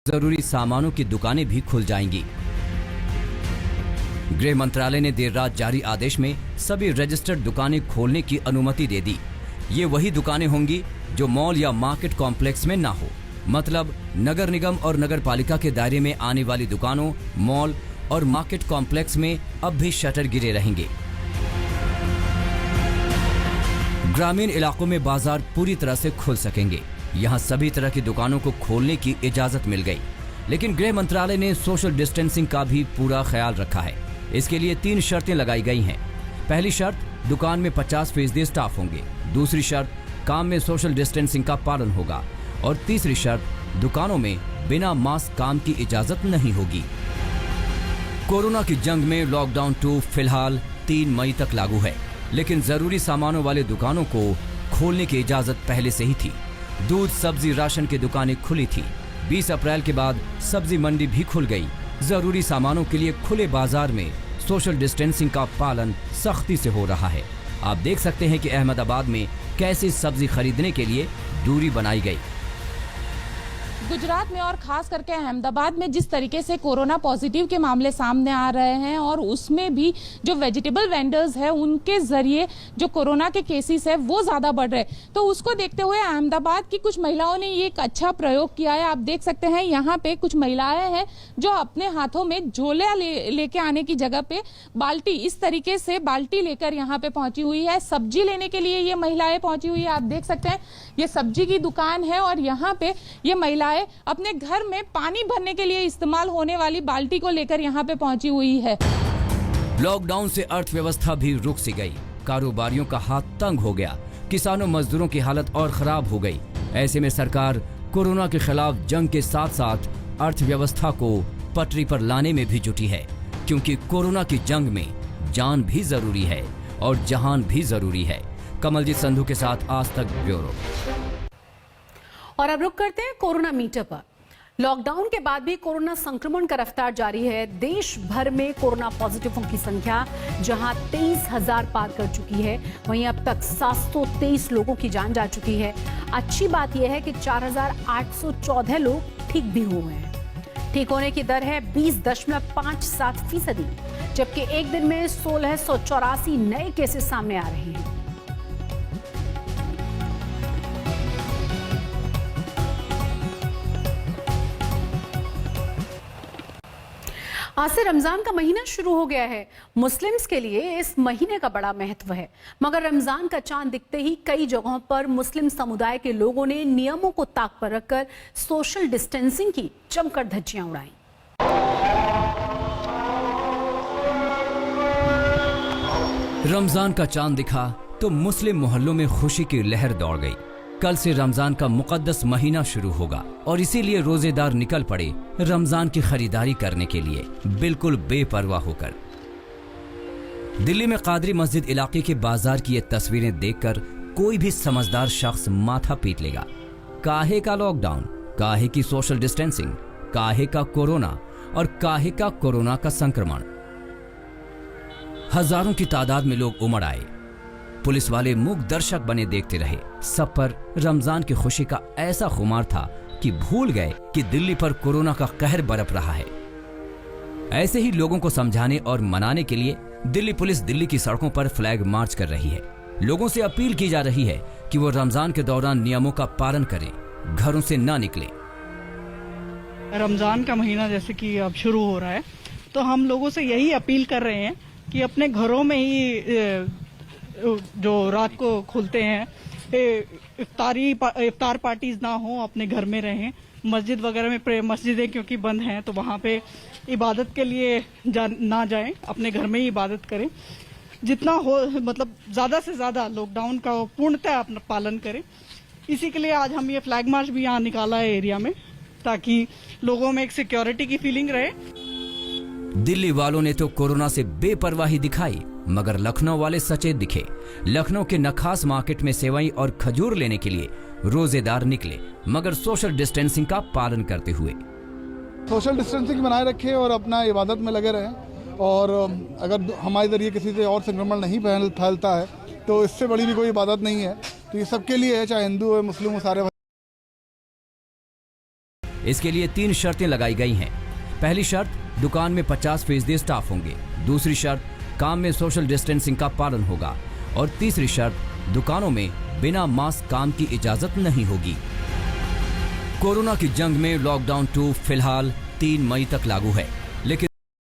जरूरी सामानों की दुकानें भी खुल जाएंगी। गृह मंत्रालय ने देर रात जारी आदेश में सभी रजिस्टर्ड दुकानें खोलने की अनुमति दे दी। ये वही दुकानें होंगी जो मॉल या मार्केट कॉम्प्लेक्स में ना हो, मतलब नगर निगम और नगर पालिका के दायरे में आने वाली दुकानों, मॉल और मार्केट कॉम्प्लेक्स में अब भी शटर गिरे रहेंगे। ग्रामीण इलाकों में बाजार पूरी तरह से खुल सकेंगे। यहाँ सभी तरह की दुकानों को खोलने की इजाजत मिल गई, लेकिन गृह मंत्रालय ने सोशल डिस्टेंसिंग का भी पूरा ख्याल रखा है। इसके लिए 3 शर्तें लगाई गई हैं। पहली शर्त, दुकान में 50% स्टाफ होंगे। दूसरी शर्त, काम में सोशल डिस्टेंसिंग का पालन होगा। और तीसरी शर्त, दुकानों में बिना मास्क काम की इजाजत नहीं होगी। कोरोना की जंग में लॉकडाउन 2 फिलहाल 3 मई तक लागू है, लेकिन जरूरी सामानों वाले दुकानों को खोलने की इजाजत पहले से ही थी। दूध, सब्जी, राशन की दुकानें खुली थी। 20 अप्रैल के बाद सब्जी मंडी भी खुल गई। जरूरी सामानों के लिए खुले बाजार में सोशल डिस्टेंसिंग का पालन सख्ती से हो रहा है। आप देख सकते हैं कि अहमदाबाद में कैसे सब्जी खरीदने के लिए दूरी बनाई गई। गुजरात में और खास करके अहमदाबाद में जिस तरीके से कोरोना पॉजिटिव के मामले सामने आ रहे हैं और उसमें भी जो वेजिटेबल वेंडर्स हैं उनके जरिए जो कोरोना के केसेस है वो ज्यादा बढ़ रहे हैं, तो उसको देखते हुए अहमदाबाद की कुछ महिलाओं ने ये एक अच्छा प्रयोग किया है। आप देख सकते हैं यहाँ पे कुछ महिलाएं हैं जो अपने हाथों में झोले लेके आने की जगह पे बाल्टी, इस तरीके से बाल्टी लेकर यहाँ पे पहुंची हुई है। सब्जी लेने के लिए ये महिलाएं पहुंची हुई है। आप देख सकते हैं ये सब्जी की दुकान है और यहाँ पे ये महिलाएं अपने घर में पानी भरने के लिए इस्तेमाल होने वाली बाल्टी को लेकर यहाँ पे पहुंची हुई है। लॉकडाउन से अर्थव्यवस्था भी रुक सी गई। कारोबारियों का हाथ तंग हो गया। किसानों, मजदूरों की हालत और खराब हो गई। ऐसे में सरकार कोरोना के खिलाफ जंग के साथ साथ अर्थव्यवस्था को पटरी पर लाने में भी जुटी है, क्योंकि कोरोना की जंग में जान भी जरूरी है और जहान भी जरूरी है। कमलजीत संधू के साथ आज तक ब्यूरो। और अब रुक करते हैं कोरोना मीटर पर। लॉकडाउन के बाद भी कोरोना संक्रमण का रफ्तार जारी है। देश भर में कोरोना पॉजिटिवों की संख्या जहां 23,000 पार कर चुकी है, वहीं अब तक 723 लोगों की जान जा चुकी है। अच्छी बात यह है कि 4,814 लोग ठीक भी हुए हैं। ठीक होने की दर है 20.57%, जबकि एक दिन में 1684 नए केसेस सामने आ रहे हैं। आज से रमजान का महीना शुरू हो गया है। मुस्लिम्स के लिए इस महीने का बड़ा महत्व है, मगर रमजान का चांद दिखते ही कई जगहों पर मुस्लिम समुदाय के लोगों ने नियमों को ताक पर रखकर सोशल डिस्टेंसिंग की जमकर धज्जियां उड़ाई। रमजान का चांद दिखा तो मुस्लिम मोहल्लों में खुशी की लहर दौड़ गई। कल से रमजान का मुकद्दस महीना शुरू होगा और इसीलिए रोजेदार निकल पड़े रमजान की खरीदारी करने के लिए, बिल्कुल बेपरवाह होकर। दिल्ली में कादरी मस्जिद इलाके के बाजार की ये तस्वीरें देखकर कोई भी समझदार शख्स माथा पीट लेगा। काहे का लॉकडाउन, काहे की सोशल डिस्टेंसिंग, काहे का कोरोना और काहे का कोरोना का संक्रमण। हजारों की तादाद में लोग उमड़ आए। पुलिस वाले मूक दर्शक बने देखते रहे। सब पर रमजान की खुशी का ऐसा खुमार था कि भूल गए कि दिल्ली पर कोरोना का कहर बरप रहा है। ऐसे ही लोगों को समझाने और मनाने के लिए दिल्ली पुलिस दिल्ली की सड़कों पर फ्लैग मार्च कर रही है। लोगों से अपील की जा रही है कि वो रमजान के दौरान नियमों का पालन करें, घरों से ना निकलें। रमजान का महीना जैसे कि अब शुरू हो रहा है, तो हम लोगों से यही अपील कर रहे हैं कि अपने घरों में ही जो रात को खुलते हैं इफ्तार पार्टीज ना हो, अपने घर में रहें। मस्जिद वगैरह में, मस्जिदें क्योंकि बंद हैं तो वहाँ पे इबादत के लिए ना जाएं, अपने घर में ही इबादत करें। जितना हो मतलब ज़्यादा से ज़्यादा लॉकडाउन का पूर्णतः अपना पालन करें। इसी के लिए आज हम ये फ्लैग मार्च भी यहाँ निकाला है एरिया में, ताकि लोगों में एक सिक्योरिटी की फीलिंग रहे। दिल्ली वालों ने तो कोरोना से बेपरवाही दिखाई, मगर लखनऊ वाले सचेत दिखे। लखनऊ के नखास मार्केट में सेवई और खजूर लेने के लिए रोजेदार निकले, मगर सोशल डिस्टेंसिंग का पालन करते हुए। सोशल डिस्टेंसिंग बनाए रखें और अपना इबादत में लगे रहें। और अगर हमारे जरिए किसी से और संक्रमण नहीं फैलता है तो इससे बड़ी भी कोई इबादत नहीं है। तो ये सबके लिए है, चाहे हिंदू हो, मुस्लिम हो, सारे। इसके लिए 3 शर्तें लगाई गई हैं। पहली शर्त, दुकान में 50% स्टाफ होंगे। दूसरी शर्त, काम में सोशल डिस्टेंसिंग का पालन होगा। और तीसरी शर्त, दुकानों में बिना मास्क काम की इजाजत नहीं होगी। कोरोना की जंग में लॉकडाउन 2 फिलहाल 3 मई तक लागू है।